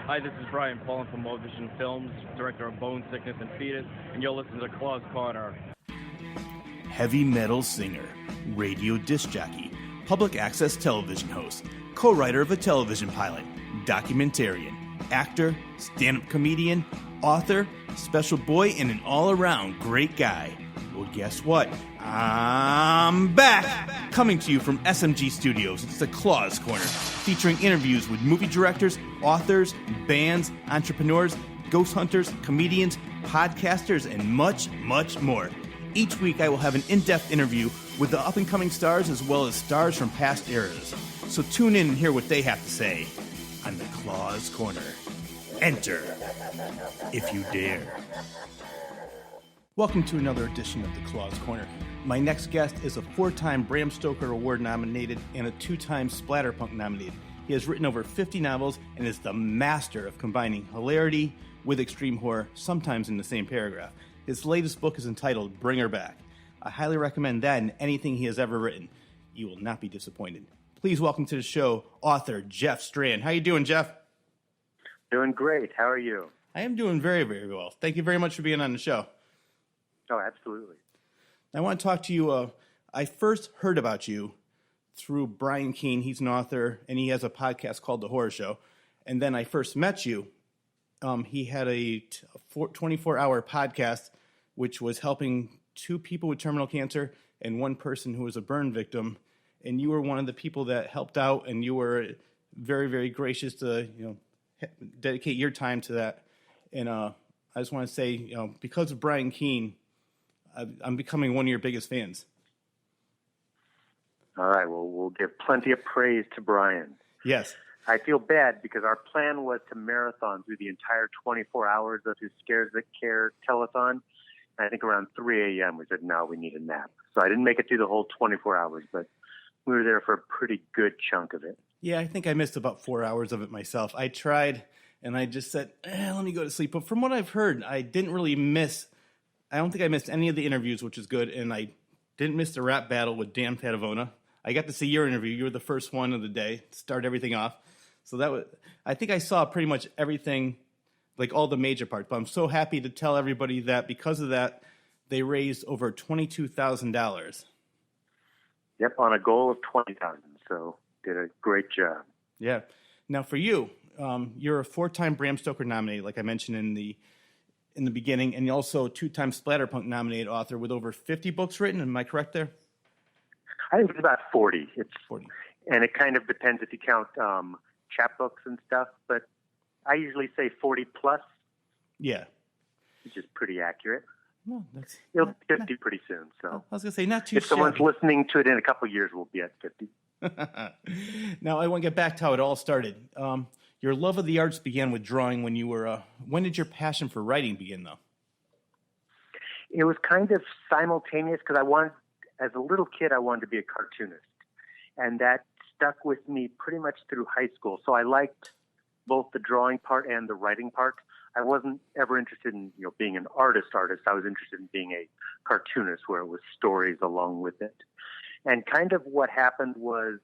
Hi, this is Brian Paulin from World Vision Films, director of Bone Sickness and Fetus, and you're listening to Claw's Corner. Heavy metal singer, radio disc jockey, public access television host, co-writer of a television pilot, documentarian, actor, stand-up comedian, author, special boy, and an all-around great guy. Well, guess what? I'm back! Coming to you from SMG Studios, it's the Claw's Corner, featuring interviews with movie directors, authors, bands, entrepreneurs, ghost hunters, comedians, podcasters, and much, much more. Each week I will have an in-depth interview with the up-and-coming stars as well as stars from past eras. So tune in and hear what they have to say on the Claw's Corner. Enter, if you dare. Welcome to another edition of the Claw's Corner. My next guest is a 4-time Bram Stoker Award-nominated and a 2-time Splatterpunk nominated. He has written over 50 novels and is the master of combining hilarity with extreme horror, sometimes in the same paragraph. His latest book is entitled Bring Her Back. I highly recommend that and anything he has ever written. You will not be disappointed. Please welcome to the show, author Jeff Strand. How you doing, Jeff? Doing great. How are you? I am doing very, very well. Thank you very much for being on the show. Oh, absolutely. I want to talk to you. I first heard about you through Brian Keene. He's an author, and he has a podcast called The Horror Show. And then I first met you. He had a 24-hour podcast, which was helping 2 people with terminal cancer and 1 person who was a burn victim. And you were one of the people that helped out, and you were very, very gracious to dedicate your time to that. And I just want to say, because of Brian Keene, I'm becoming one of your biggest fans. All right. Well, we'll give plenty of praise to Brian. Yes. I feel bad because our plan was to marathon through the entire 24 hours of his Scares That Care telethon. And I think around 3 a.m. we said, no, we need a nap. So I didn't make it through the whole 24 hours, but we were there for a pretty good chunk of it. Yeah, I think I missed about 4 hours of it myself. I tried, and I just said, let me go to sleep. But from what I've heard, I didn't really miss... I don't think I missed any of the interviews, which is good, and I didn't miss the rap battle with Dan Padavona. I got to see your interview. You were the first one of the day to start everything off. So that was, I think I saw pretty much everything, like all the major parts. But I'm so happy to tell everybody that because of that, they raised over $22,000. Yep, on a goal of 20,000. So did a great job. Yeah. Now for you, you're a 4-time Bram Stoker nominated, like I mentioned in the beginning, and you're also a 2-time Splatterpunk nominated author with over 50 books written. Am I correct there? I think it's about 40. It's 40. And it kind of depends if you count chapbooks and stuff, but I usually say 40 plus. Yeah. Which is pretty accurate. Well, that's It'll be 50 pretty soon. So I was going to say, not too if someone's shabby. listening to it in a couple of years, we'll be at 50. Now, I want to get back to how it all started. Your love of the arts began with drawing when you were... when did your passion for writing begin, though? It was kind of simultaneous because as a little kid, I wanted to be a cartoonist. And that stuck with me pretty much through high school. So I liked both the drawing part and the writing part. I wasn't ever interested in being an artist. I was interested in being a cartoonist where it was stories along with it. And kind of what happened was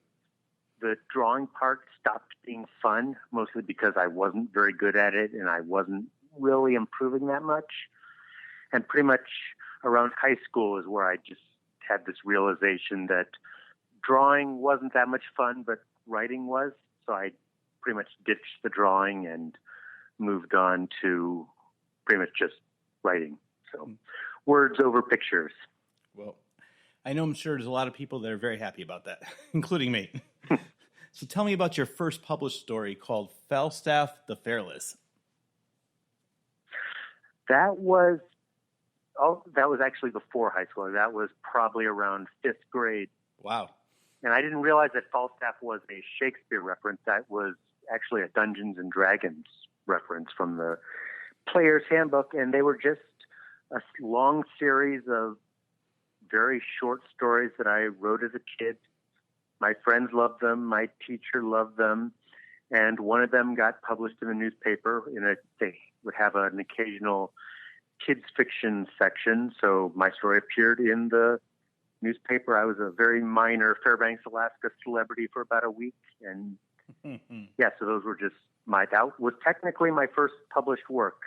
the drawing part stopped being fun, mostly because I wasn't very good at it and I wasn't really improving that much. And pretty much around high school is where I just had this realization that drawing wasn't that much fun, but writing was. So I pretty much ditched the drawing and moved on to pretty much just writing. So words over pictures. Well, I'm sure there's a lot of people that are very happy about that, including me. So tell me about your first published story called Falstaff the Fairless. That was actually before high school. That was probably around 5th grade. Wow. And I didn't realize that Falstaff was a Shakespeare reference. That was actually a Dungeons and Dragons reference from the Player's Handbook. And they were just a long series of very short stories that I wrote as a kid. My friends loved them. My teacher loved them. And one of them got published in a newspaper. They would have an occasional kids fiction section. So my story appeared in the newspaper. I was a very minor Fairbanks, Alaska celebrity for about a week. And yeah, so those were just that was technically my first published work,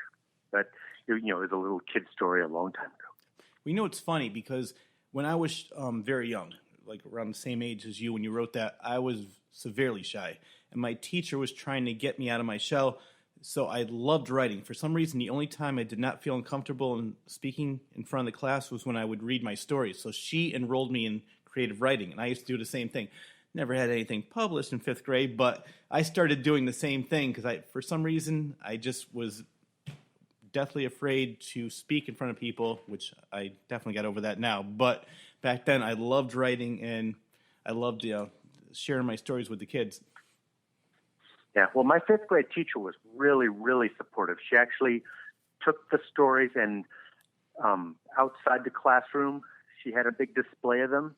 but it was a little kid story a long time ago. We it's funny because when I was very young, like around the same age as you, when you wrote that, I was severely shy, and my teacher was trying to get me out of my shell. So I loved writing. For some reason, the only time I did not feel uncomfortable in speaking in front of the class was when I would read my stories. So she enrolled me in creative writing, and I used to do the same thing. Never had anything published in 5th grade, but I started doing the same thing because for some reason, I just was deathly afraid to speak in front of people, which I definitely got over that now. But back then, I loved writing, and I loved sharing my stories with the kids. Yeah, well, my 5th grade teacher was really, really supportive. She actually took the stories and outside the classroom, she had a big display of them.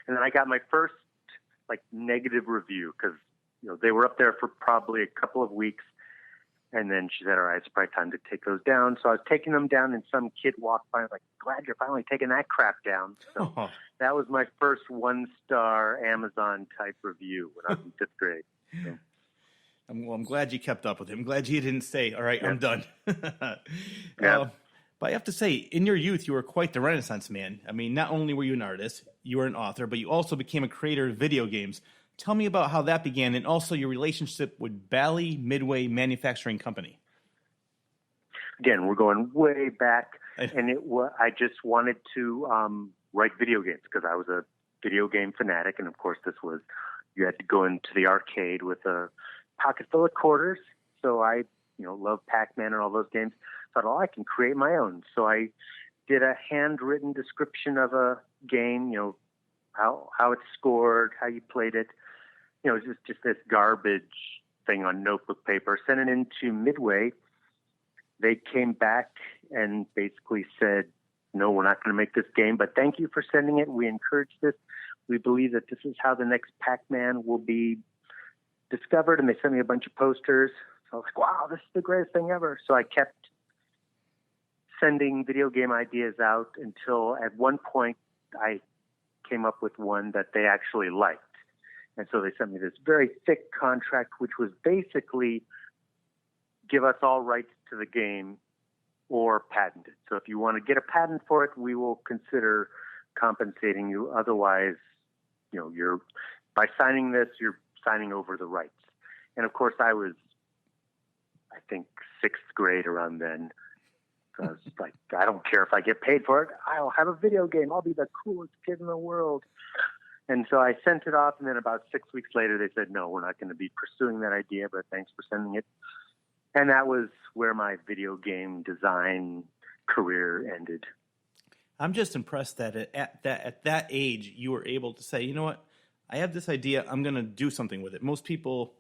And then I got my first negative review because they were up there for probably a couple of weeks. And then she said, all right, it's probably time to take those down. So I was taking them down, and some kid walked by. I was like, glad you're finally taking that crap down. So that was my first 1-star Amazon-type review when I was in 5th grade. So. I'm glad you kept up with him. I'm glad you didn't say, all right, yeah. I'm done. Yeah. But I have to say, in your youth, you were quite the Renaissance man. I mean, not only were you an artist, you were an author, but you also became a creator of video games. Tell me about how that began, and also your relationship with Bally Midway Manufacturing Company. Again, we're going way back, and I just wanted to write video games because I was a video game fanatic, and of course, you had to go into the arcade with a pocket full of quarters. So I, love Pac-Man and all those games. Thought, I can create my own. So I did a handwritten description of a game, how it scored, how you played it. Just this garbage thing on notebook paper. Sent it into Midway. They came back and basically said, no, we're not going to make this game, but thank you for sending it. We encourage this. We believe that this is how the next Pac-Man will be discovered. And they sent me a bunch of posters. So I was like, wow, this is the greatest thing ever. So I kept sending video game ideas out until at one point I came up with one that they actually liked. And so they sent me this very thick contract, which was basically give us all rights to the game or patent it. So if you want to get a patent for it, we will consider compensating you. Otherwise, by signing this, you're signing over the rights. And of course, I was, I think, 6th grade around then. So I was like, I don't care if I get paid for it. I'll have a video game. I'll be the coolest kid in the world. And so I sent it off, and then about 6 weeks later, they said, no, we're not going to be pursuing that idea, but thanks for sending it. And that was where my video game design career ended. I'm just impressed that at that age, you were able to say, you know what, I have this idea, I'm going to do something with it. Most people,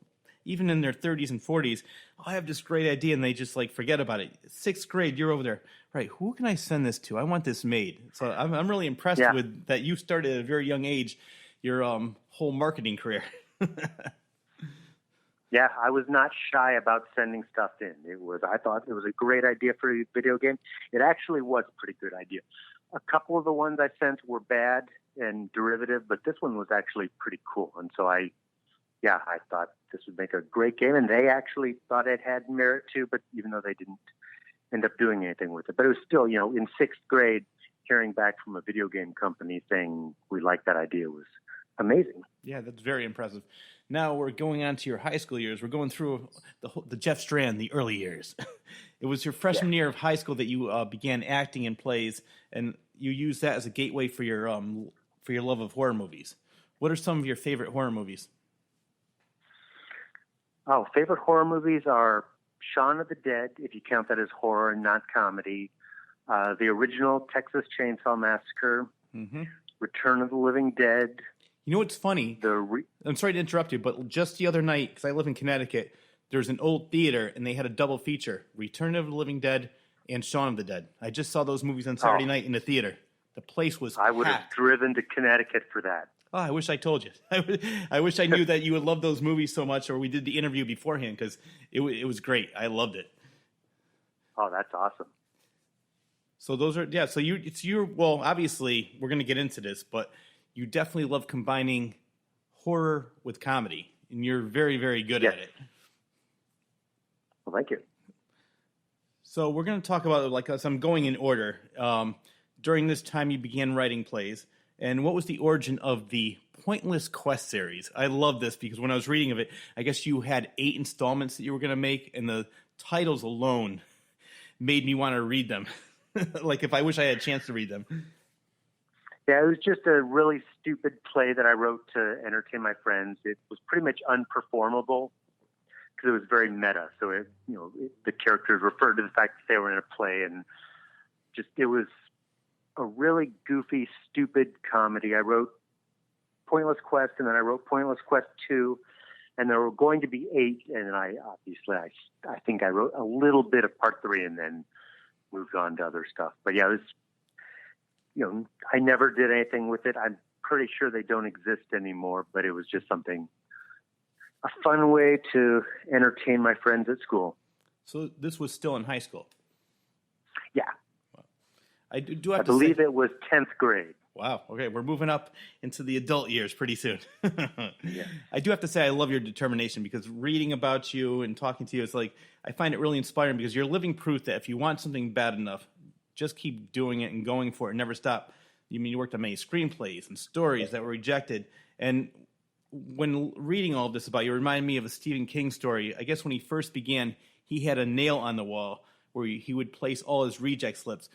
even in their 30s and 40s, I have this great idea, and they just forget about it. 6th grade, you're over there. Right, who can I send this to? I want this made. So I'm really impressed with that you started at a very young age your whole marketing career. Yeah, I was not shy about sending stuff in. I thought it was a great idea for a video game. It actually was a pretty good idea. A couple of the ones I sent were bad and derivative, but this one was actually pretty cool. And so I thought this would make a great game, and they actually thought it had merit too, but even though they didn't end up doing anything with it. But it was still, in 6th grade, hearing back from a video game company saying we like that idea was amazing. Yeah, that's very impressive. Now we're going on to your high school years. We're going through the Jeff Strand, the early years. It was your freshman year of high school that you began acting in plays, and you used that as a gateway for your love of horror movies. What are some of your favorite horror movies? Oh, favorite horror movies are Shaun of the Dead, if you count that as horror and not comedy. The original Texas Chainsaw Massacre. Mm-hmm. Return of the Living Dead. You know what's funny? I'm sorry to interrupt you, but just the other night, because I live in Connecticut, there's an old theater, and they had a double feature, Return of the Living Dead and Shaun of the Dead. I just saw those movies on Saturday night in the theater. The place was packed. I would have driven to Connecticut for that. Oh, I wish I told you. I wish I knew that you would love those movies so much, or we did the interview beforehand, because it was great. I loved it. Oh, that's awesome. So those are, yeah, so well, obviously, we're going to get into this, but you definitely love combining horror with comedy. and you're very, very good at it. Well, thank you. So we're going to talk about, so I'm going in order. During this time, you began writing plays, and what was the origin of the Pointless Quest series? I love this because when I was reading of it, I guess you had 8 installments that you were going to make, and the titles alone made me want to read them. If I wish I had a chance to read them. Yeah, it was just a really stupid play that I wrote to entertain my friends. It was pretty much unperformable because it was very meta. So, the characters referred to the fact that they were in a play, and it was a really goofy, stupid comedy. I wrote Pointless Quest, and then I wrote Pointless Quest 2, and there were going to be 8, and I think I wrote a little bit of part 3 and then moved on to other stuff. But yeah, it was, I never did anything with it. I'm pretty sure they don't exist anymore, but it was just a fun way to entertain my friends at school. So this was still in high school? Yeah. Wow. I believe it was 10th grade. Wow. Okay, we're moving up into the adult years pretty soon. Yeah. I do have to say I love your determination because reading about you and talking to you, it's I find it really inspiring because you're living proof that if you want something bad enough, just keep doing it and going for it, never stop. You worked on many screenplays and stories that were rejected. And when reading all of this about you, it reminded me of a Stephen King story. I guess when he first began, he had a nail on the wall where he would place all his reject slips.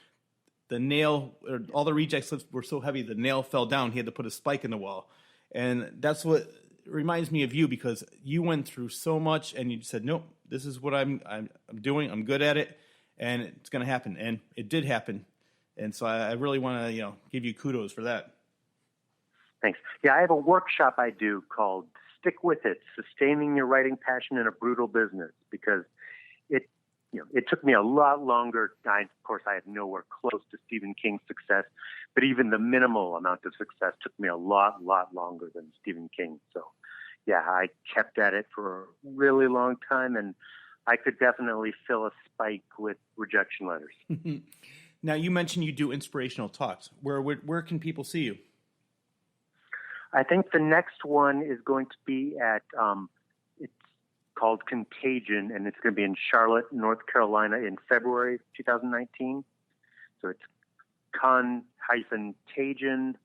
All the reject slips were so heavy, the nail fell down. He had to put a spike in the wall. And that's what reminds me of you because you went through so much and you said, nope, this is what I'm doing. I'm good at it and it's going to happen. And it did happen. And so I really want to, give you kudos for that. Thanks. Yeah, I have a workshop I do called Stick With It, Sustaining Your Writing Passion in a Brutal Business, because it took me a lot longer. Of course, I had nowhere close to Stephen King's success, but even the minimal amount of success took me a lot longer than Stephen King. So, yeah, I kept at it for a really long time, and I could definitely fill a spike with rejection letters. Now, you mentioned you do inspirational talks. Where can people see you? I think the next one is going to be at it's called Contagion, and it's going to be in Charlotte, North Carolina in February 2019. So it's con-tagion,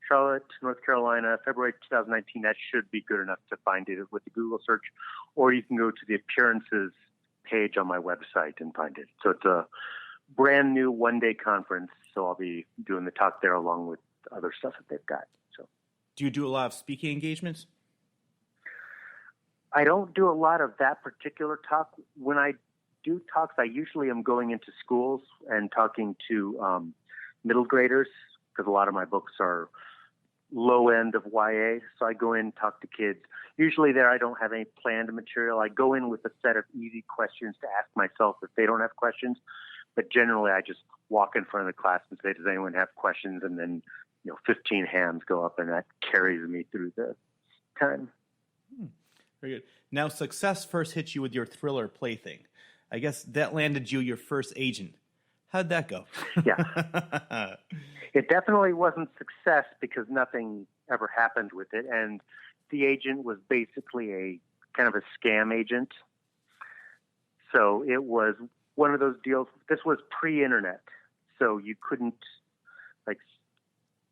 Charlotte, North Carolina, February 2019. That should be good enough to find it with the Google search, or you can go to the appearances page on my website and find it. So it's a brand new one-day conference, so I'll be doing the talk there along with other stuff that they've got. So, do you do a lot of speaking engagements? I don't do a lot of that particular talk. When I do talks, I usually am going into schools and talking to middle graders, because a lot of my books are low end of YA. So I go in and talk to kids. Usually there I don't have any planned material. I go in with a set of easy questions to ask myself if they don't have questions. But generally I just walk in front of the class and say, does anyone have questions? And then 15 hands go up, and that carries me through the time. Very good. Now, success first hit you with your thriller Plaything. I guess that landed you your first agent. How'd that go? Yeah. It definitely wasn't success because nothing ever happened with it. And the agent was basically a kind of a scam agent. So it was one of those deals. This was pre-internet. So you couldn't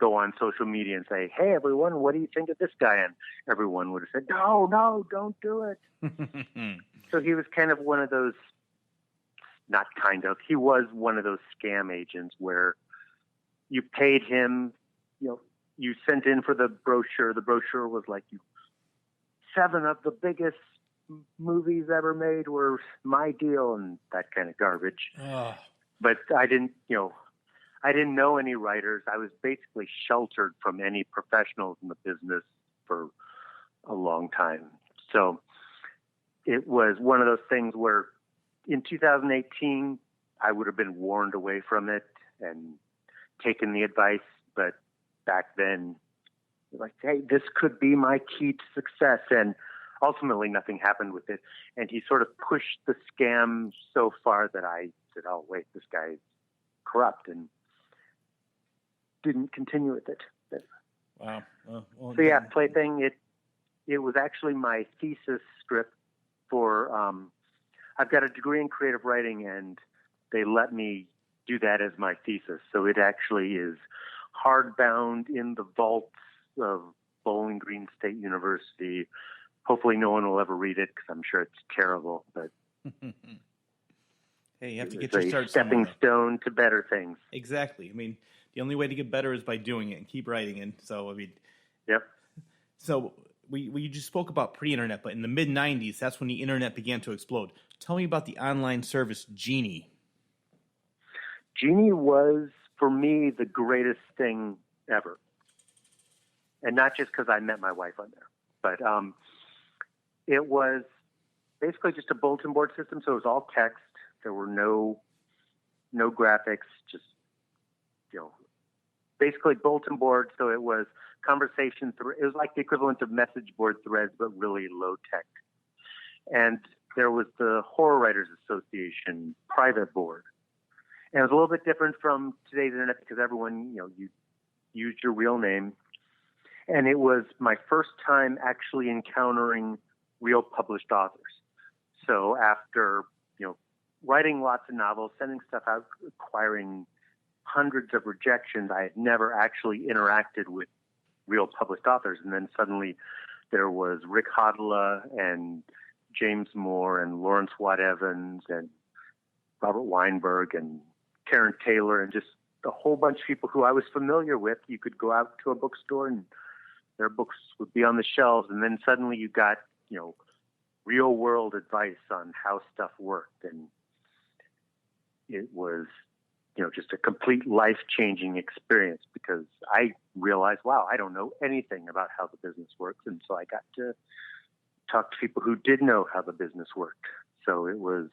go on social media and say, hey, everyone, what do you think of this guy? And everyone would have said, no, don't do it. So he was kind of one of those, he was one of those scam agents where you paid him, you sent in for the brochure. The brochure was 7 of the biggest movies ever made were my deal and that kind of garbage. Oh. But I didn't know any writers. I was basically sheltered from any professionals in the business for a long time. So it was one of those things where in 2018, I would have been warned away from it and taken the advice. But back then, hey, this could be my key to success. And ultimately, nothing happened with it. And he sort of pushed the scam so far that I said, oh, wait, this guy's corrupt, and didn't continue with it. Wow. So yeah, Plaything, it was actually my thesis strip for, I've got a degree in creative writing, and they let me do that as my thesis. So it actually is hardbound in the vaults of Bowling Green State University. Hopefully no one will ever read it because I'm sure it's terrible, but hey, you have to it's get your start a stepping somewhere. stone to better things. Exactly. I mean, the only way to get better is by doing it and keep writing. And so, I mean, Yep. so we just spoke about pre-internet, but in the mid-'90s, that's when the internet began to explode. Tell me about the online service Genie. Genie was, for me, the greatest thing ever. And not just because I met my wife on there, but it was basically just a bulletin board system. So it was all text. There were no graphics, just, basically bulletin board. So it was conversation. It was like the equivalent of message board threads, but really low tech. And there was the Horror Writers Association private board. And it was a little bit different from today's internet because everyone, you used your real name. And it was my first time actually encountering real published authors. So after, writing lots of novels, sending stuff out, acquiring hundreds of rejections, I had never actually interacted with real published authors. And then suddenly there was Rick Hodela and James Moore and Lawrence Watt Evans and Robert Weinberg and Karen Taylor and just a whole bunch of people who I was familiar with. You could go out to a bookstore and their books would be on the shelves. And then suddenly you got, real world advice on how stuff worked. And it was, just a complete life-changing experience because I realized, wow, I don't know anything about how the business works. And so I got to talk to people who did know how the business worked. So it was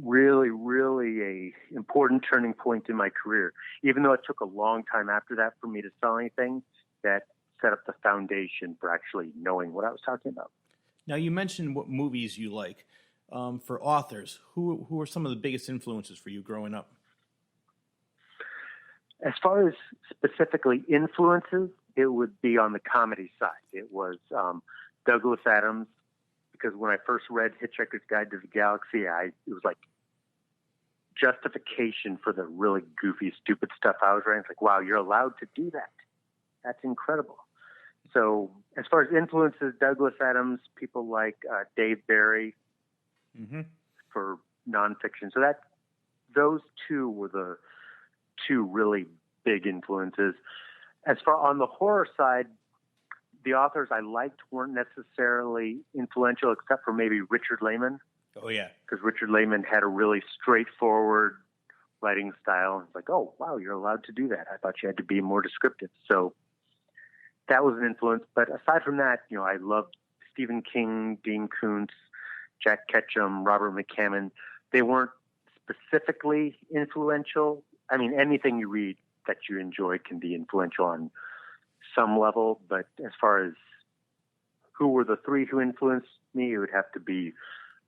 really, really a important turning point in my career. Even though it took a long time after that for me to sell anything, that set up the foundation for actually knowing what I was talking about. Now, you mentioned what movies you like. For authors, who are some of the biggest influences for you growing up? As far as specifically influences, it would be on the comedy side. It was Douglas Adams, because when I first read Hitchhiker's Guide to the Galaxy, it was like justification for the really goofy, stupid stuff I was writing. It's like, wow, you're allowed to do that. That's incredible. So as far as influences, Douglas Adams, people like Dave Barry for nonfiction. So those two were the two really big influences. As far on the horror side, the authors I liked weren't necessarily influential except for maybe Richard Lehman. Oh, yeah. Because Richard Lehman had a really straightforward writing style. It's like, oh, wow, you're allowed to do that. I thought you had to be more descriptive. So that was an influence. But aside from that, I loved Stephen King, Dean Koontz, Jack Ketchum, Robert McCammon. They weren't specifically influential. I mean, anything you read that you enjoy can be influential on some level. But as far as who were the three who influenced me, it would have to be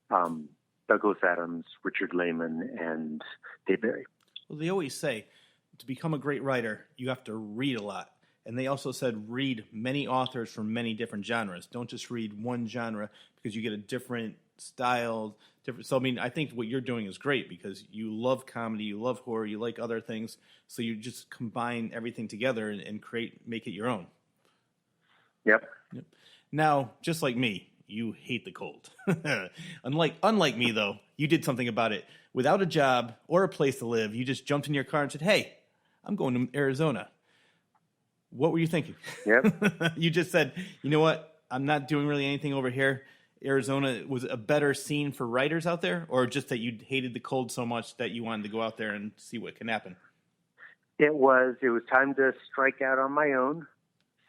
Douglas Adams, Richard Lehman, and Dave Barry. Well, they always say to become a great writer, you have to read a lot. And they also said read many authors from many different genres. Don't just read one genre because you get a different style. So, I mean, I think what you're doing is great because you love comedy, you love horror, you like other things. So you just combine everything together and make it your own. Yep. Now, just like me, you hate the cold. Unlike me, though, you did something about it. Without a job or a place to live, you just jumped in your car and said, hey, I'm going to Arizona. What were you thinking? Yep. You just said, you know what? I'm not doing really anything over here. Arizona was a better scene for writers out there, or just that you hated the cold so much that you wanted to go out there and see what can happen? It was time to strike out on my own.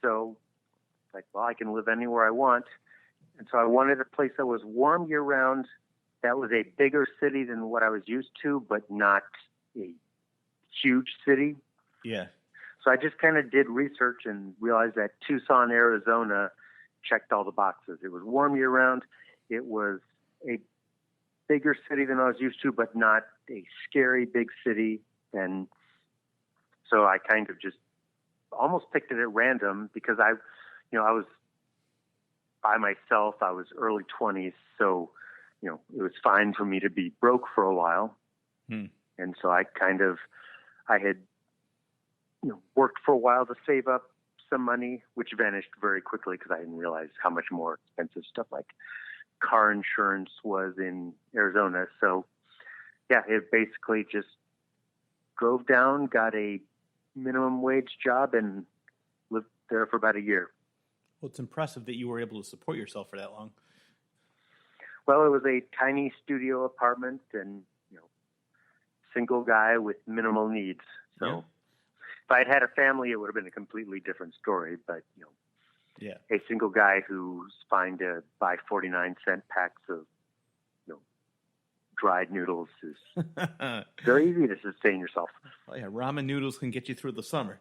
So, I can live anywhere I want. And so I wanted a place that was warm year round, that was a bigger city than what I was used to, but not a huge city. Yeah. So I just kind of did research and realized that Tucson, Arizona checked all the boxes. It was warm year round. It was a bigger city than I was used to, but not a scary big city. And so I kind of just almost picked it at random because I was by myself. I was early 20s, so, it was fine for me to be broke for a while. And so I had, worked for a while to save up some money, which vanished very quickly because I didn't realize how much more expensive stuff like car insurance was in Arizona. So, yeah, it basically just drove down, got a minimum wage job, and lived there for about a year. Well, it's impressive that you were able to support yourself for that long. Well, it was a tiny studio apartment and, single guy with minimal needs. So if I'd had a family, it would have been a completely different story. But, a single guy who's fine to buy 49-cent packs of, dried noodles is very easy to sustain yourself. Oh, yeah, ramen noodles can get you through the summer.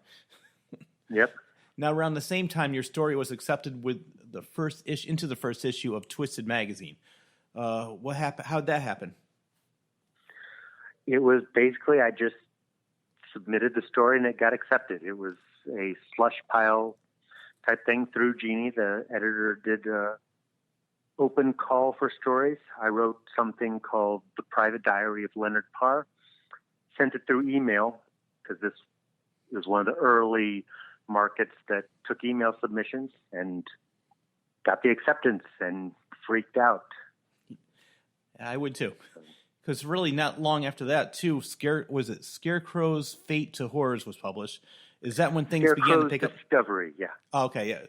Yep. Now, around the same time, your story was accepted with into the first issue of Twisted magazine. What happened? How'd that happen? It was basically I just submitted the story and it got accepted. It was a slush pile type thing through Jeannie. The editor did an open call for stories. I wrote something called The Private Diary of Leonard Parr, sent it through email because this was one of the early markets that took email submissions, and got the acceptance and freaked out. I would too. Because really not long after that, too, Scarecrow's Fate to Horrors was published. Is that when things began to pick up? Discovery, yeah. Oh, okay, yeah.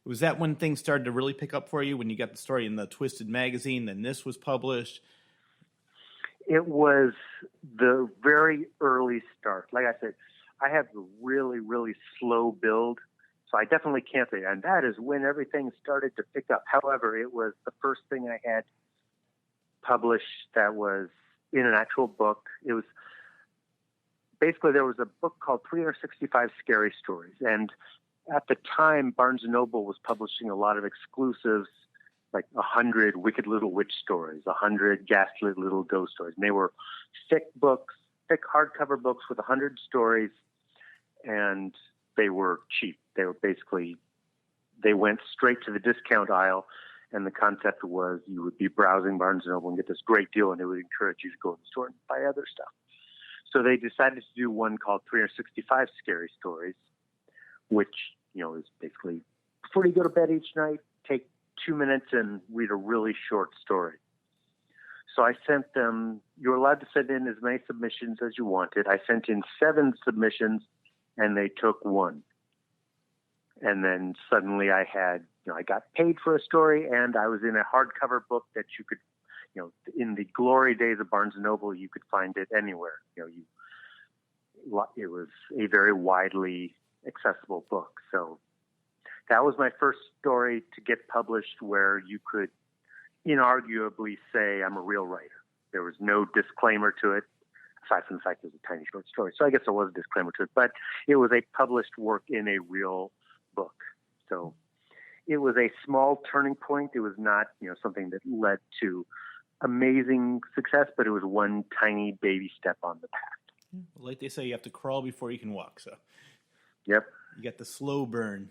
Was that when things started to really pick up for you, when you got the story in the Twisted magazine, then this was published? It was the very early start. Like I said, I have a really, really slow build, so I definitely can't say. And that is when everything started to pick up. However, it was the first thing I had published that was in an actual book. It was basically, there was a book called 365 Scary Stories. And at the time, Barnes & Noble was publishing a lot of exclusives, like 100 Wicked Little Witch stories, 100 Ghastly Little Ghost stories. And they were thick books, thick hardcover books with 100 stories, and they were cheap. They were basically, they went straight to the discount aisle, and the concept was you would be browsing Barnes & Noble and get this great deal, and it would encourage you to go in the store and buy other stuff. So they decided to do one called 365 Scary Stories, which, is basically before you go to bed each night, take 2 minutes and read a really short story. So I sent them, you were allowed to send in as many submissions as you wanted. I sent in 7 submissions, and they took 1. And then suddenly I had, I got paid for a story, and I was in a hardcover book that you could, in the glory days of Barnes & Noble, you could find it anywhere. It was a very widely accessible book. So that was my first story to get published where you could inarguably say I'm a real writer. There was no disclaimer to it, aside from the fact it was a tiny short story. So I guess there was a disclaimer to it, but it was a published work in a real book. So it was a small turning point. It was not, something that led to amazing success, but it was one tiny baby step on the path. Like they say, you have to crawl before you can walk. So, yep. You got the slow burn.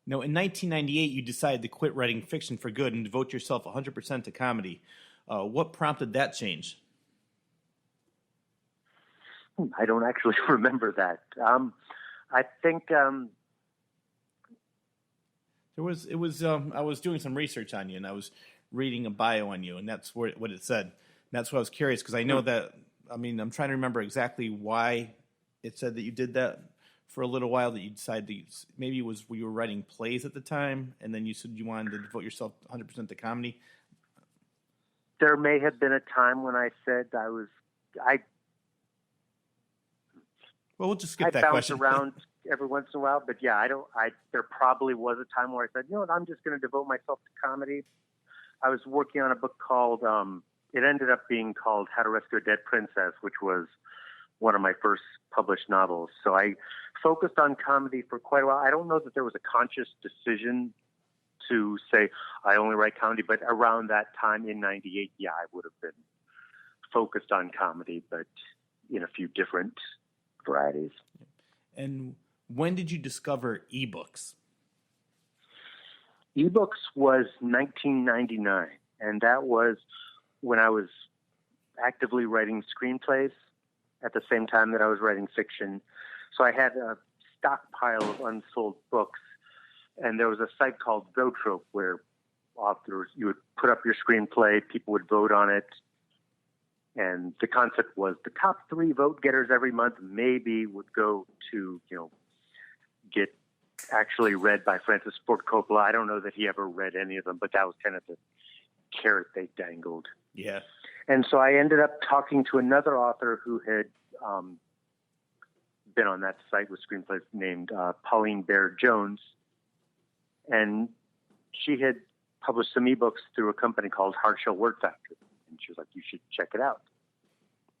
Now, in 1998, you decided to quit writing fiction for good and devote yourself 100% to comedy. What prompted that change? I don't actually remember that. I think I was doing some research on you, and I was reading a bio on you, and that's what it said. And that's why I was curious, because I know that. I'm trying to remember exactly why it said that you did that for a little while, that you decided to, maybe it was you were writing plays at the time, and then you said you wanted to devote yourself 100% to comedy. There may have been a time when I said Well, we'll just skip that question. I bounce around every once in a while, but yeah, there probably was a time where I said, I'm just going to devote myself to comedy. I was working on a book called, it ended up being called How to Rescue a Dead Princess, which was one of my first published novels. So I focused on comedy for quite a while. I don't know that there was a conscious decision to say I only write comedy, but around that time in 98, yeah, I would have been focused on comedy, but in a few different varieties. And when did you discover ebooks? ebooks was 1999, and that was when I was actively writing screenplays at the same time that I was writing fiction. So I had a stockpile of unsold books, and there was a site called Zoetrope where authors, you would put up your screenplay, people would vote on it, and the concept was the top 3 vote getters every month maybe would go to, get actually read by Francis Ford Coppola. I don't know that he ever read any of them, but that was kind of the carrot they dangled. Yeah. And so I ended up talking to another author who had been on that site with screenplays named Pauline Baird-Jones. And she had published some ebooks through a company called Hardshell Word Factory. And she was like, you should check it out.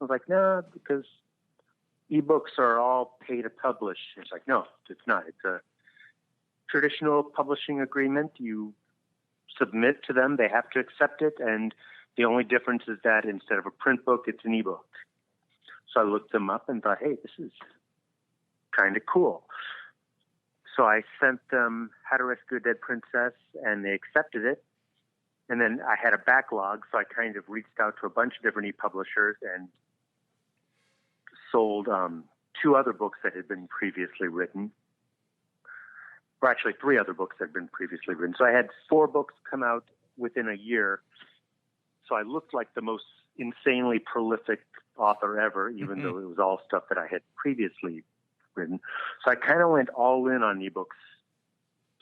I was like, no, because ebooks are all pay to publish. She's like, no, it's not. It's a traditional publishing agreement. You submit to them, they have to accept it, and the only difference is that instead of a print book, it's an ebook. So I looked them up and thought, hey, this is kind of cool. So I sent them How to Rescue a Dead Princess, and they accepted it. And then I had a backlog, so I kind of reached out to a bunch of different e-publishers and sold 2 other books that had been previously written. Or actually 3 other books that had been previously written. So I had 4 books come out within a year. So I looked like the most insanely prolific author ever, even though it was all stuff that I had previously written. So I kind of went all in on ebooks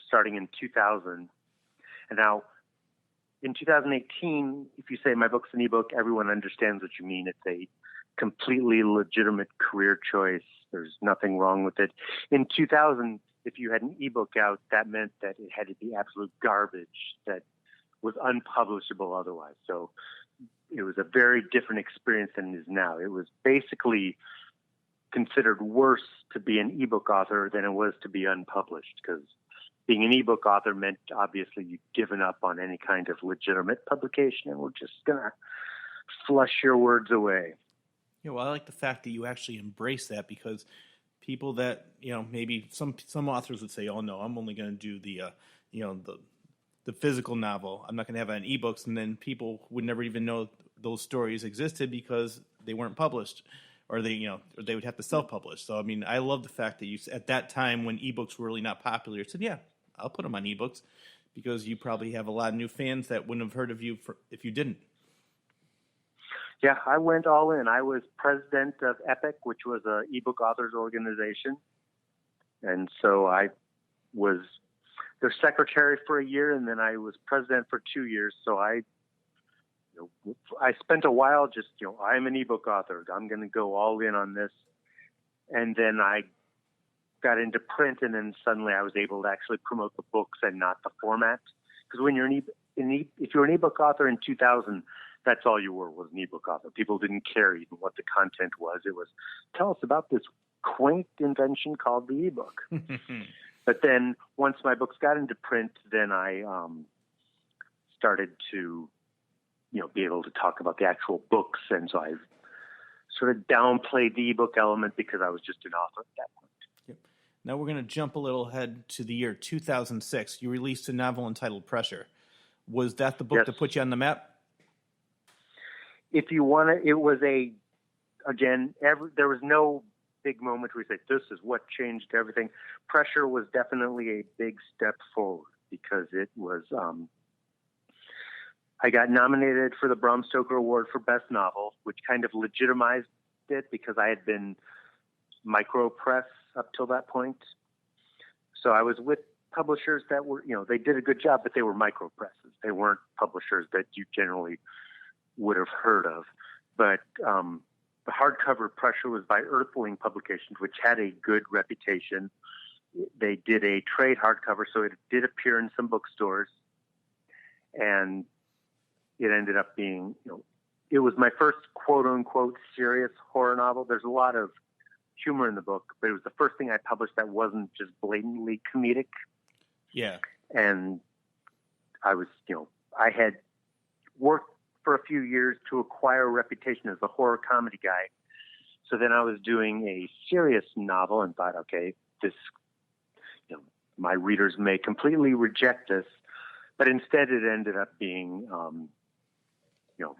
starting in 2000. And now in 2018, if you say my book's an ebook, everyone understands what you mean. It's a completely legitimate career choice. There's nothing wrong with it. In 2000, if you had an ebook out, that meant that it had to be absolute garbage that was unpublishable otherwise. So it was a very different experience than it is now. It was basically considered worse to be an ebook author than it was to be unpublished, because being an ebook author meant obviously you'd given up on any kind of legitimate publication and were just going to flush your words away. Yeah, well, I like the fact that you actually embrace that, because people that, maybe some authors would say, oh no, I'm only going to do the physical novel. I'm not going to have it on ebooks. And then people would never even know those stories existed because they weren't published, or they would have to self-publish. So, I mean, I love the fact that you, at that time when ebooks were really not popular, you said, yeah, I'll put them on ebooks, because you probably have a lot of new fans that wouldn't have heard of you if you didn't. Yeah, I went all in. I was president of EPIC, which was an ebook authors organization. And so I was their secretary for a year, and then I was president for 2 years. So I spent a while just, I'm an ebook author. I'm going to go all in on this. And then I got into print, and then suddenly I was able to actually promote the books and not the format. Because when you're if you're an ebook author in 2000, that's all you were, was an ebook author. People didn't care even what the content was. It was, tell us about this quaint invention called the ebook. But then once my books got into print, then I started to, be able to talk about the actual books. And so I sort of downplayed the ebook element because I was just an author at that point. Yep. Now we're going to jump a little ahead to the year 2006. You released a novel entitled Pressure. Was that the book Yes. that put you on the map? If you want to, it was there was no big moment where you say, this is what changed everything. Pressure was definitely a big step forward, because it was, I got nominated for the Bram Stoker Award for Best Novel, which kind of legitimized it, because I had been micro-press up till that point. So I was with publishers that were, they did a good job, but they were micro-presses. They weren't publishers that you generally would have heard of. But the hardcover Pressure was by Earthling Publications, which had a good reputation. They did a trade hardcover, so it did appear in some bookstores. And it ended up being, it was my first quote-unquote serious horror novel. There's a lot of humor in the book, but it was the first thing I published that wasn't just blatantly comedic. Yeah. And I was, I had worked for a few years to acquire a reputation as a horror comedy guy. So then I was doing a serious novel and thought, okay, this, my readers may completely reject this, But instead it ended up being,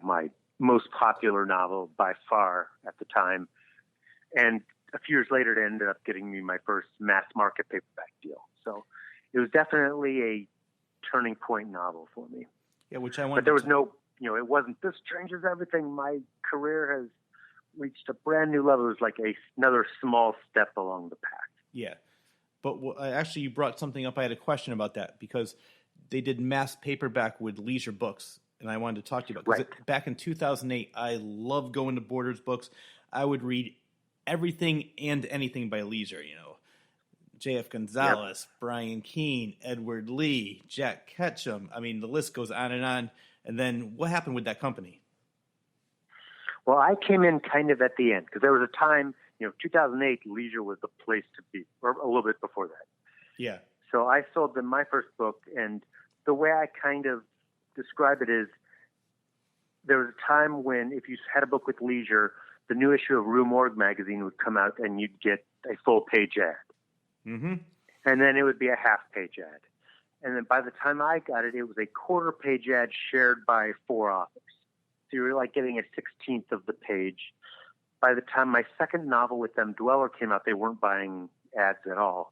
my most popular novel by far at the time. And a few years later, it ended up getting me my first mass market paperback deal. So it was definitely a turning point novel for me. Yeah, which I wanted. But there was no, it wasn't this changes everything. My career has reached a brand new level. It was like another small step along the path. Yeah. But actually, you brought something up. I had a question about that because they did mass paperback with Leisure Books, and I wanted to talk to you about it. Because back in 2008, I loved going to Borders Books. I would read everything and anything by Leisure, J.F. Gonzalez, Brian Keene, Edward Lee, Jack Ketchum. I mean, the list goes on. And then what happened with that company? Well, I came in kind of at the end because there was a time, 2008, Leisure was the place to be, or a little bit before that. Yeah. So I sold them my first book, and the way I kind of describe it is there was a time when if you had a book with Leisure, the new issue of Rue Morgue magazine would come out and you'd get a full-page ad. Mm-hmm. And then it would be a half-page ad. And then by the time I got it, it was a quarter-page ad shared by 4 authors. So you were like getting a 16th of the page. By the time my second novel with them, Dweller, came out, they weren't buying ads at all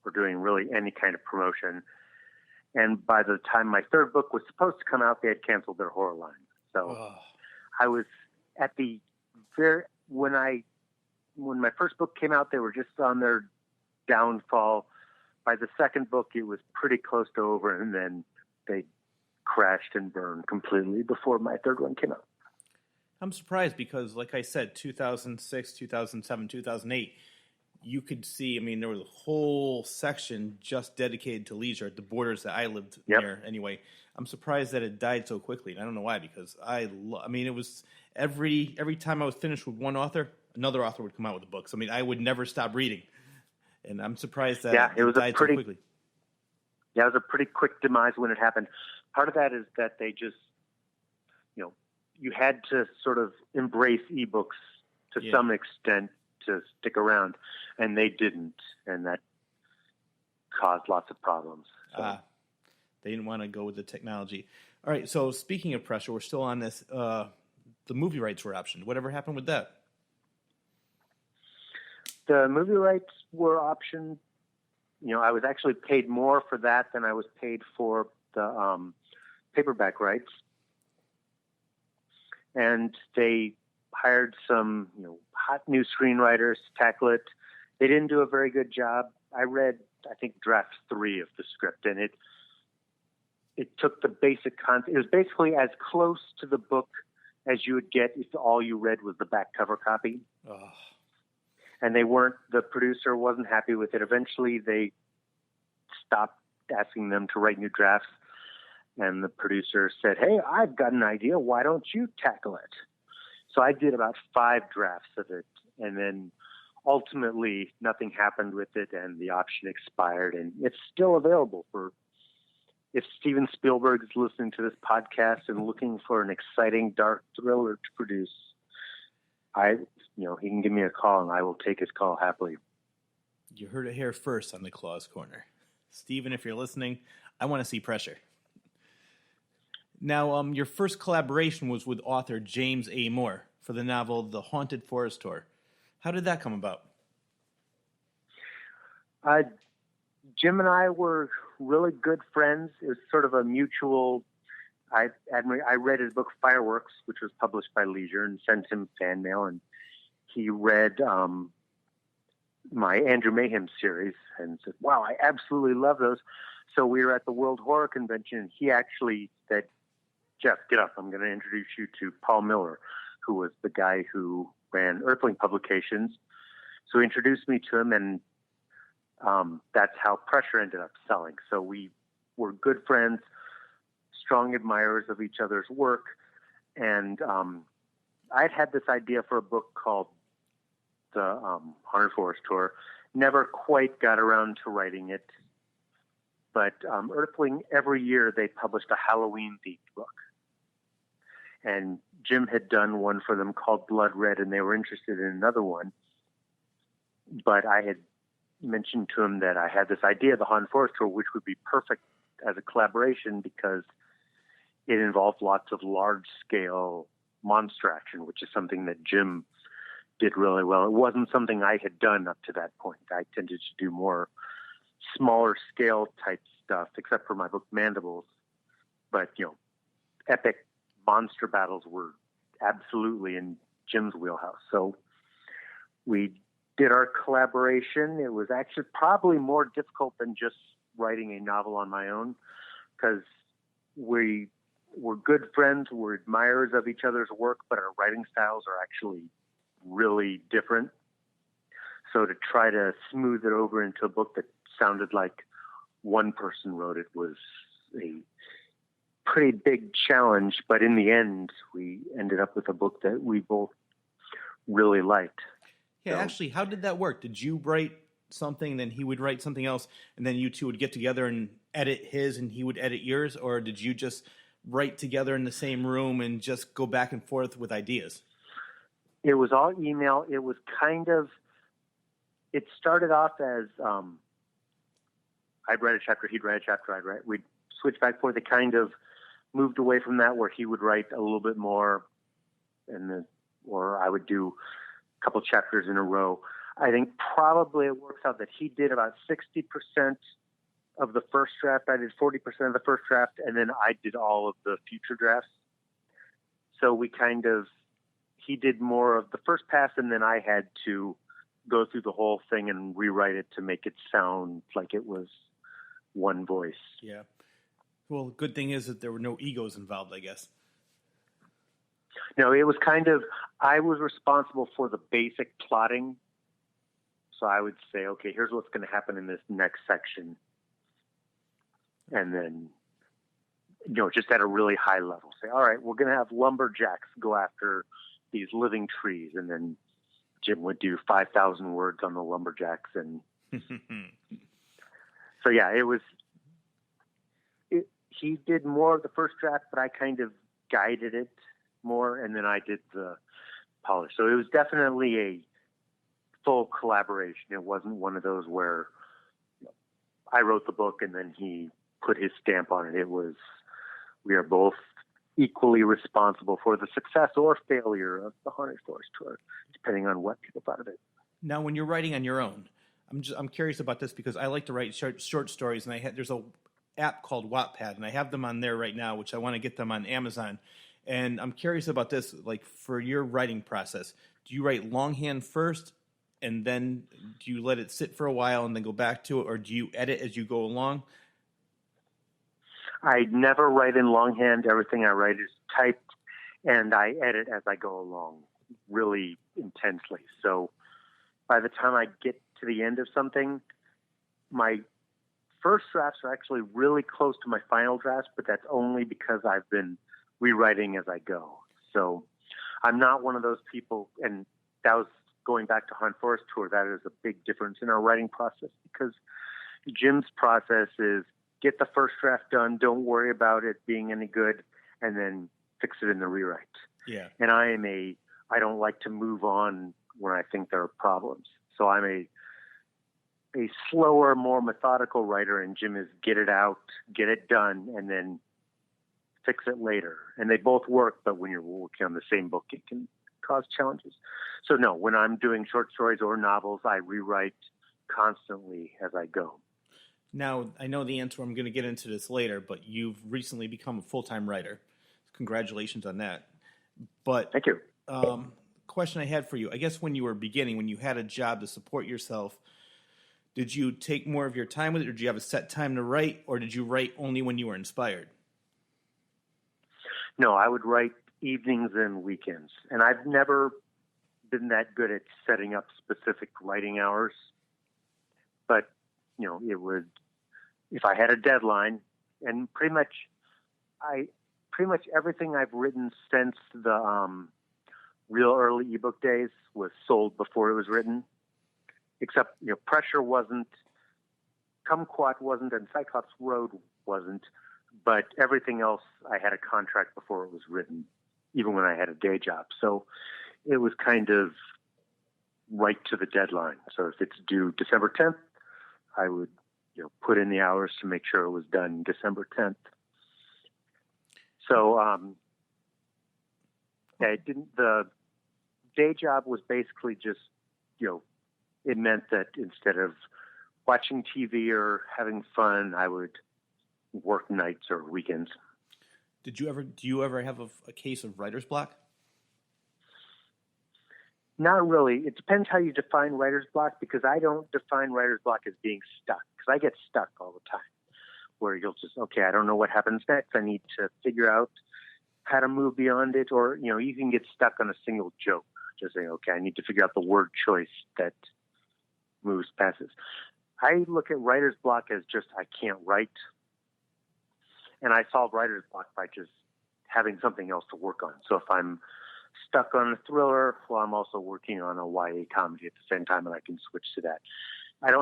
or doing really any kind of promotion. And by the time my third book was supposed to come out, they had canceled their horror line. So I was at the very when my first book came out, they were just on their downfall. By the second book, it was pretty close to over, and then they crashed and burned completely before my third one came out. I'm surprised because, like I said, 2006, 2007, 2008, you could see, there was a whole section just dedicated to Leisure at the Borders that I lived near anyway. I'm surprised that it died so quickly. And I don't know why, because it was every time I was finished with one author, another author would come out with a book. So, I would never stop reading. And I'm surprised that it died so quickly. Yeah, it was a pretty quick demise when it happened. Part of that is that they just, you had to sort of embrace ebooks to some extent to stick around, and they didn't, and that caused lots of problems. So. They didn't want to go with the technology. All right, so speaking of pressure, we're still on this. The movie rights were optioned. Whatever happened with that? The movie rights were optioned. I was actually paid more for that than I was paid for the paperback rights. And they hired some, hot new screenwriters to tackle it. They didn't do a very good job. I read, I think, draft 3 of the script, and it took the basic concept. It was basically as close to the book as you would get if all you read was the back cover copy. Oh. And the producer wasn't happy with it. Eventually, they stopped asking them to write new drafts. And the producer said, "Hey, I've got an idea. Why don't you tackle it?" So I did about 5 drafts of it. And then ultimately nothing happened with it and the option expired. And it's still available if Steven Spielberg is listening to this podcast and looking for an exciting dark thriller to produce, he can give me a call and I will take his call happily. You heard it here first on the Claws Corner. Steven, if you're listening, I want to see Pressure. Now, your first collaboration was with author James A. Moore for the novel The Haunted Forest Tour. How did that come about? Jim and I were really good friends. It was sort of a mutual. I read his book Fireworks, which was published by Leisure, and sent him fan mail. And he read my Andrew Mayhem series and said, "Wow, I absolutely love those." So we were at the World Horror Convention, and he actually said, "Jeff, get up. I'm going to introduce you to Paul Miller, who was the guy who ran Earthling Publications." So he introduced me to him, and that's how Pressure ended up selling. So we were good friends, strong admirers of each other's work. And I'd had this idea for a book called The Haunted Forest Tour. Never quite got around to writing it. But Earthling, every year they published a Halloween-themed book. And Jim had done one for them called Blood Red, and they were interested in another one. But I had mentioned to him that I had this idea, the Haunted Forest Tour, which would be perfect as a collaboration because it involved lots of large-scale monster action, which is something that Jim did really well. It wasn't something I had done up to that point. I tended to do more smaller-scale type stuff, except for my book Mandibles. But, epic monster battles were absolutely in Jim's wheelhouse. So we did our collaboration. It was actually probably more difficult than just writing a novel on my own because we were good friends, we're admirers of each other's work, but our writing styles are actually really different. So to try to smooth it over into a book that sounded like one person wrote it was a pretty big challenge, but in the end, we ended up with a book that we both really liked. Yeah, so, actually, how did that work? Did you write something, then he would write something else, and then you two would get together and edit his and he would edit yours, or did you just write together in the same room and just go back and forth with ideas? It was all email. It was it started off as I'd write a chapter, he'd write a chapter, we'd switch back and forth. It kind of moved away from that where he would write a little bit more or I would do a couple chapters in a row. I think probably it works out that he did about 60% of the first draft. I did 40% of the first draft, and then I did all of the future drafts. So he did more of the first pass, and then I had to go through the whole thing and rewrite it to make it sound like it was one voice. Yeah. Well, the good thing is that there were no egos involved, I guess. No, it was I was responsible for the basic plotting. So I would say, okay, here's what's going to happen in this next section. And then, just at a really high level, say, all right, we're going to have lumberjacks go after these living trees. And then Jim would do 5,000 words on the lumberjacks. And so, yeah, he did more of the first draft, but I kind of guided it more. And then I did the polish. So it was definitely a full collaboration. It wasn't one of those where I wrote the book and then he put his stamp on it. It was, we are both equally responsible for the success or failure of the Haunted Forest tour, depending on what people thought of it. Now, when you're writing on your own, I'm curious about this because I like to write short stories, and there's a app called Wattpad, and I have them on there right now, which I want to get them on Amazon. And I'm curious about this, like for your writing process, do you write longhand first, and then do you let it sit for a while and then go back to it, or do you edit as you go along? I never write in longhand. Everything I write is typed, and I edit as I go along really intensely. So by the time I get to the end of something, my first drafts are actually really close to my final drafts, but that's only because I've been rewriting as I go. So I'm not one of those people, and that was going back to Haunted Forest Tour. That is a big difference in our writing process because Jim's process is get the first draft done, don't worry about it being any good, and then fix it in the rewrite. Yeah. And I don't like to move on when I think there are problems. So I'm a slower, more methodical writer, and Jim is get it out, get it done, and then fix it later. And they both work, but when you're working on the same book, it can cause challenges. So no, when I'm doing short stories or novels, I rewrite constantly as I go. Now, I know the answer. I'm going to get into this later, but you've recently become a full-time writer. Congratulations on that. But thank you. Question I had for you, I guess when you were beginning, when you had a job to support yourself, did you take more of your time with it, or did you have a set time to write, or did you write only when you were inspired? No, I would write evenings and weekends. And I've never been that good at setting up specific writing hours. But, it would, if I had a deadline, and pretty much everything I've written since the real early ebook days was sold before it was written. Except, Pressure wasn't, Kumquat wasn't, and Cyclops Road wasn't. But everything else, I had a contract before it was written, even when I had a day job. So it was kind of right to the deadline. So if it's due December 10th, I would put in the hours to make sure it was done December 10th. So, the day job was basically just, it meant that instead of watching TV or having fun, I would work nights or weekends. Do you ever have a case of writer's block? Not really. It depends how you define writer's block, because I don't define writer's block as being stuck, because I get stuck all the time, where you'll just, I don't know what happens next. I need to figure out how to move beyond it. Or, you can get stuck on a single joke, just saying, I need to figure out the word choice that moves past this. I look at writer's block as just, I can't write. And I solve writer's block by just having something else to work on. So if I'm stuck on a thriller, well, I'm also working on a YA comedy at the same time, and I can switch to that. I've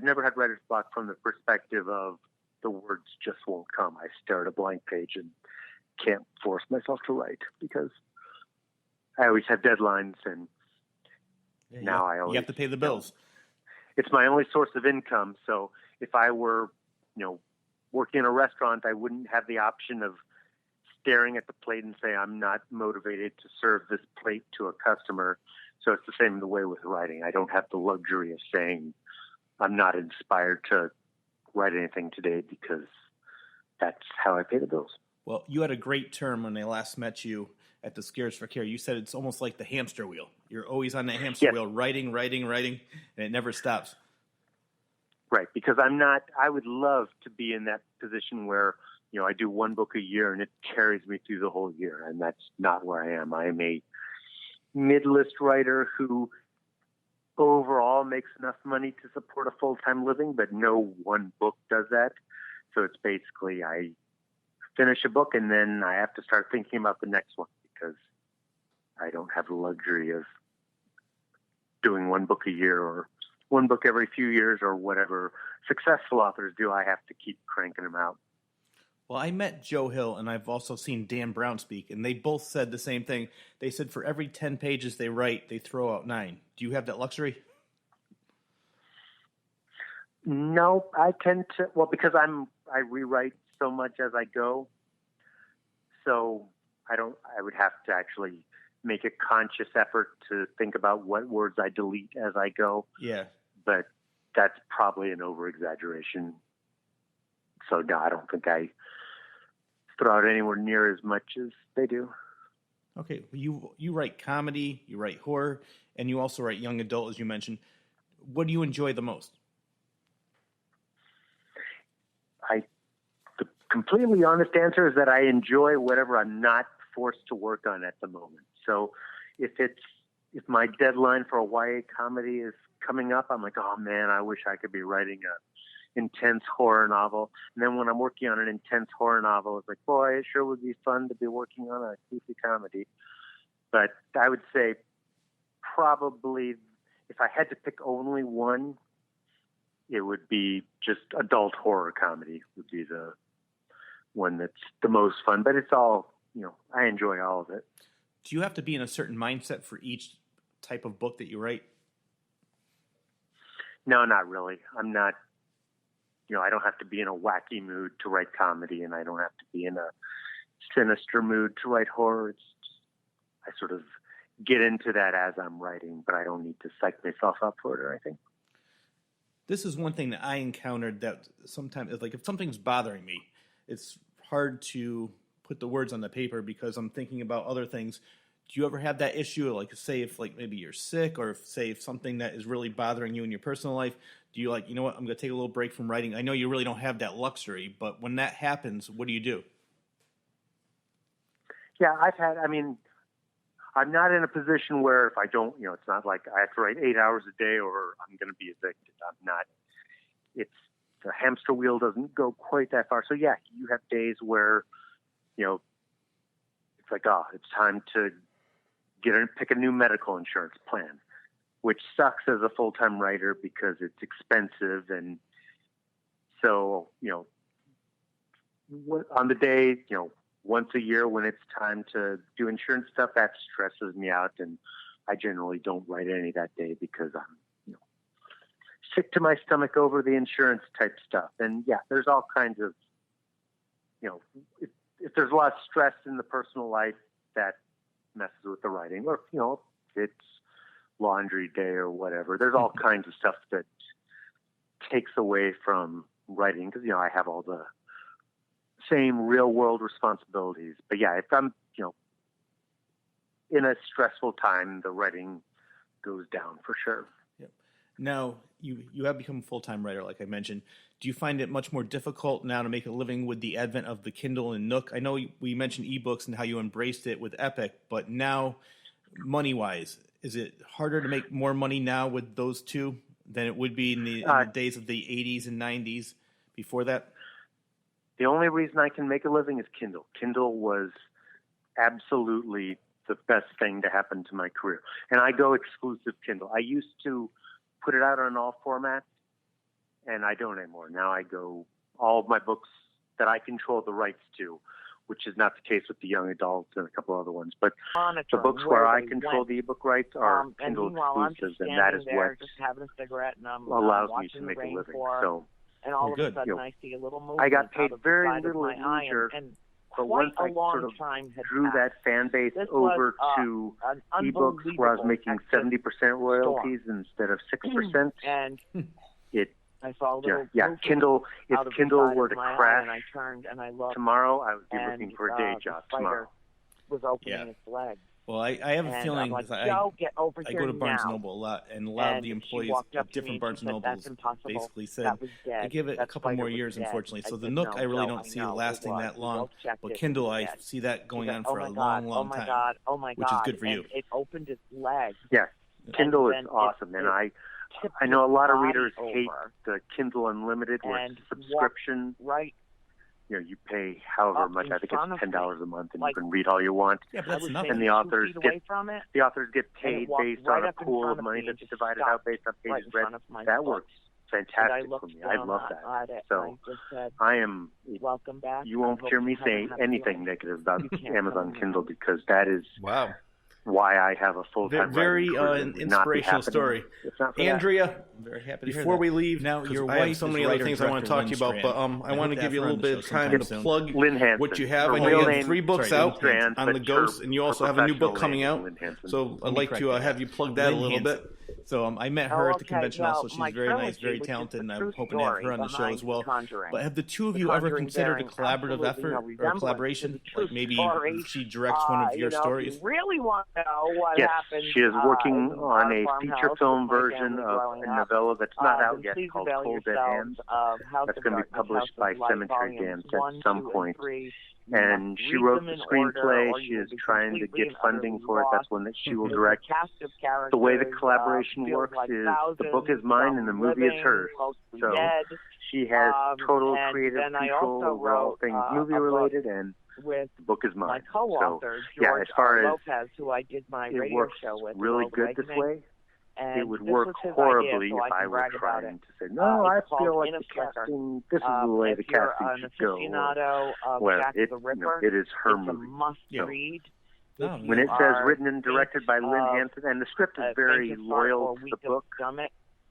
never had writer's block from the perspective of the words just won't come. I stare at a blank page and can't force myself to write, because I always have deadlines, and you have to pay the bills. It's my only source of income. So if I were, working in a restaurant, I wouldn't have the option of staring at the plate and say, I'm not motivated to serve this plate to a customer. So it's the same the way with writing. I don't have the luxury of saying I'm not inspired to write anything today, because that's how I pay the bills. Well, you had a great term when I last met you at the Scares for Care. You said it's almost like the hamster wheel. You're always on that hamster wheel, writing, and it never stops. Right, because I would love to be in that position where, I do one book a year and it carries me through the whole year, and that's not where I am. I am a mid-list writer who overall makes enough money to support a full-time living, but no one book does that. So it's basically I finish a book and then I have to start thinking about the next one, because I don't have the luxury of doing one book a year or one book every few years or whatever successful authors do. I have to keep cranking them out. Well, I met Joe Hill, and I've also seen Dan Brown speak, and they both said the same thing. They said for every 10 pages they write, they throw out 9. Do you have that luxury? No, I tend to, because I rewrite so much as I go. So I would have to actually make a conscious effort to think about what words I delete as I go. Yeah. But that's probably an over-exaggeration. So no, I don't think I throw out anywhere near as much as they do. Okay. You write comedy, you write horror, and you also write young adult, as you mentioned. What do you enjoy the most? The completely honest answer is that I enjoy whatever I'm not forced to work on at the moment. So if my deadline for a YA comedy is coming up, I'm like, oh man, I wish I could be writing a intense horror novel. And then when I'm working on an intense horror novel, it's like, boy, it sure would be fun to be working on a goofy comedy. But I would say probably if I had to pick only one, it would be just adult horror comedy would be the one that's the most fun. But it's all, I enjoy all of it. Do you have to be in a certain mindset for each type of book that you write? No, not really. I'm not, I don't have to be in a wacky mood to write comedy, and I don't have to be in a sinister mood to write horror. I sort of get into that as I'm writing, but I don't need to psych myself up for it or anything. This is one thing that I encountered that sometimes, like if something's bothering me, it's hard to put the words on the paper because I'm thinking about other things. Do you ever have that issue? Like say if maybe you're sick, or if something that is really bothering you in your personal life, do you I'm going to take a little break from writing? I know you really don't have that luxury, but when that happens, what do you do? Yeah, I'm not in a position where if I don't, it's not like I have to write 8 hours a day or I'm going to be evicted. I'm not. The hamster wheel doesn't go quite that far. So yeah, you have days where, it's like, it's time to pick a new medical insurance plan, which sucks as a full-time writer because it's expensive. And so, on the day, once a year when it's time to do insurance stuff, that stresses me out. And I generally don't write any that day because I'm, sick to my stomach over the insurance type stuff. And yeah, there's all kinds of, if there's a lot of stress in the personal life, that messes with the writing. Or, it's laundry day or whatever. There's all kinds of stuff that takes away from writing because, I have all the same real world responsibilities. But yeah, if I'm, in a stressful time, the writing goes down for sure. Yep. Now, you have become a full-time writer, like I mentioned. Do you find it much more difficult now to make a living with the advent of the Kindle and Nook? I know we mentioned ebooks and how you embraced it with Epic, but now, money-wise, is it harder to make more money now with those two than it would be in the days of the 80s and 90s before that? The only reason I can make a living is Kindle. Kindle was absolutely the best thing to happen to my career. And I go exclusive Kindle. I used to put it out on all formats, and I don't anymore. Now I go all of my books that I control the rights to, which is not the case with the young adults and a couple other ones. But the books where I control the ebook rights are Kindle exclusives, and that is what just having a cigarette and allows me to make a living. So, and all of a sudden I see a little movement. I got paid very little in Leisure, but once I sort of drew that fan base over to ebooks where I was making 70% royalties instead of 6%, and I saw Kindle. If Kindle were to crash and I looked, tomorrow, I would be looking for a day job tomorrow. Was opening its leg. Well, I have a feeling like, I go to Barnes & Noble a lot, and a lot of the employees of different Barnes & Nobles basically said, I give it a couple more years, unfortunately. So the Nook, I really don't see lasting that long. But Kindle, I see that going on for a long, long time, which is good for you. It opened its leg. Yeah, Kindle is awesome, and I know a lot of readers hate the Kindle Unlimited, where it's a subscription. Right. You pay however much. I think it's $10 a month, and you can read all you want. Yeah, but that's nothing. And the authors get paid based on a pool of money that's divided out based on pages read. That works fantastic for me. I love that. So I am. Welcome back. You won't hear me say anything negative about Amazon Kindle, because that is why I have a full-time very inspirational story. Andrea, I'm very happy to before we leave, now your wife, I have so many other things I want to talk to you about, but I want to give you a little bit of time to plug what you have. I know you have 3 books out on the Ghost, and you also have a new book coming out. So I'd like to have you plug that a little bit. So I met her at the convention also. She's very nice, very talented, and I'm hoping to have her on the show as well. But have the two of you ever considered a collaborative effort or collaboration? Like maybe she directs one of your stories? Really want to know what happened. She is working on a feature film version of a novella that's not out yet called Cold Dead Hands. That's going to be published by Cemetery Dance at some point. And she wrote the screenplay. She is trying to get funding for it. That's one that she will direct. The way the collaboration works is the book is mine and the movie is hers. So she has total creative control over all things movie related, and the book is mine. So yeah, as far as it works really good this way. It would work horribly if I were trying to say, no, I feel like the casting, this is the way the casting should go. Well, it is her movie. So, when it says written and directed by Lynn Hanson, and the script is very loyal to the book,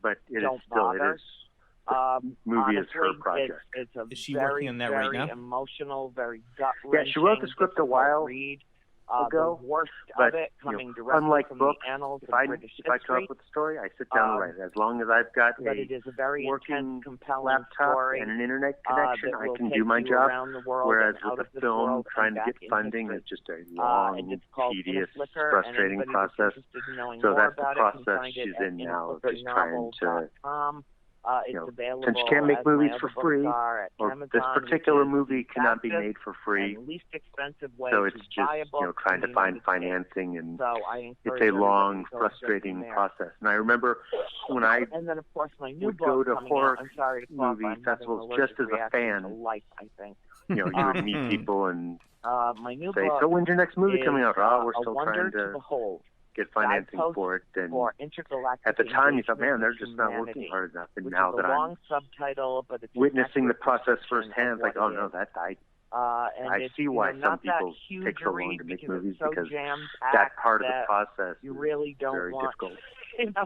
but it is still, the movie is her project. Is she working on that right now? Emotional, very gut-wrenching. Yeah, she wrote the script a while ago, but unlike books, if I come up with a story, I sit down and write it. As long as I've got a working laptop and an internet connection, I can do my job. Whereas with a film, trying to get funding is just a long, tedious, frustrating process. So that's the process she's in now, of just trying to. Since you can't make movies for free, or this particular movie cannot be made for free, so it's just trying to find financing, and it's a long, frustrating process. And I remember when I would go to horror movie festivals just as a fan, you would meet people and say, "So when's your next movie coming out?" "Oh, we're still trying to get financing for it." And at the time you thought, man, they're just not working hard enough. And now that I'm witnessing the process firsthand, it's like, oh no, And I it's, see why not some that people huge take so a read long to make because movies, it's so because jam-packed that part of the that process you is really don't very want. difficult.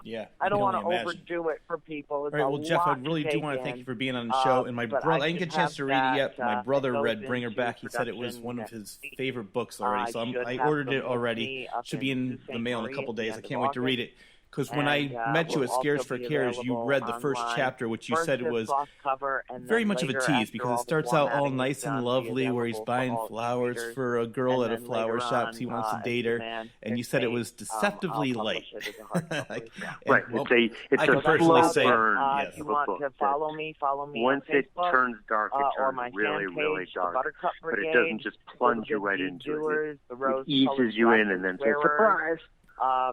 Yeah, I don't want to only imagine. overdo it for people. It's All right, well, Jeff, I lot really to do take want to thank in. you for being on the show. And my but brother, I didn't get a chance should to read it have yet. that, My brother goes read Bring Her into Back. He said it was production one of his next week. favorite books already. So should I have ordered them it with already. me up Should be in the Sault mail in a Marie couple at the days. I end can't of wait to read August. it. Because when I met you will at Scares also for be Cares, you available read the first online. chapter, which you First said as was soft cover, and very then much of a later, tease after because all it the starts out all formatting is nice and done, be lovely where he's available for buying all flowers readers. for a girl And at a then flower later shop. He on, wants to as date the her. man And you said it was dictates, deceptively I'll light. publish it as a hardcover as well. Right. Well, It's I a can personally slow say burn. yes. If you of a want book to follow me once on it Facebook, turns dark, it or turns my really, fan really page, dark. the Buttercup But Brigade, it doesn't just plunge the you right Deed into it. Doers, the It eases you in and then says, surprise.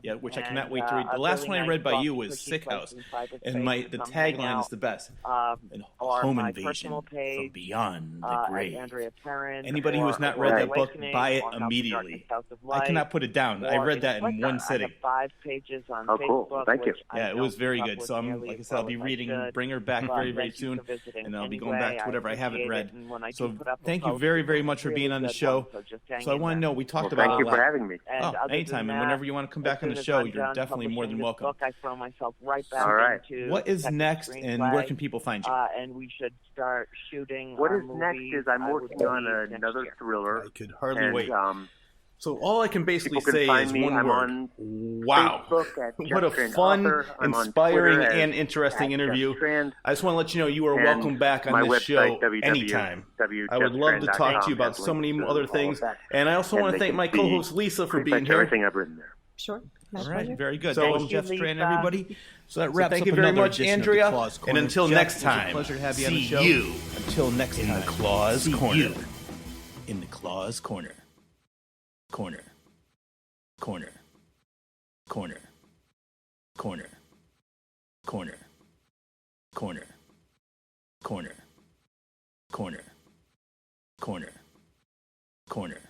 Yeah, which I cannot and, wait to read. The a last really one I nice read by book you to was put Sick place House, inside the and space the to come hang tagline out. is the best. And Or Home my Invasion personal page, from Beyond the at Grave. Andrea Perrin, Anybody who has not read that book, buy it immediately. I cannot put it down. I read that in one sitting. I have 5 pages on Oh, Facebook. cool. Thank you. Yeah, it was very good. So I'm, like I said, I'll be reading Bring Her Back very, very soon, and I'll be going back to whatever I haven't read. So thank you very, very much for being on the show. So I want to know, we talked about thank it a you lot. for having me. Oh, anytime, and whenever you want to come back on the show, you're definitely more than welcome. I throw myself right back All right. into What is next, and where can people find you? And we should start shooting. What our is next movie, is I'm I would working on believe, next another year. thriller. I could hardly and, wait. So all I can basically people can say find is me. one I'm word. on Wow. Facebook at What a Jeff Strand fun, Author. I'm on inspiring, Twitter and interesting at interview. Jeff Strand. I just want to let you know you are And welcome back on my this show website, anytime. I would love to talk to you about so many other things. And I also want to thank my co-host Lisa for being here. Everything I've written there. Sure. All right, very good. So, So thank Jeff you, Strand, Lisa. everybody. So that wraps thank up you very another much, edition Andrea. of the Claws Corner. And until Jeff, next it was time, a pleasure to have you on the see show. you Until next in time, the Claws see Corner. you In the Claws Corner. Corner. Corner. Corner. Corner. Corner. Corner. Corner. Corner. Corner. Corner.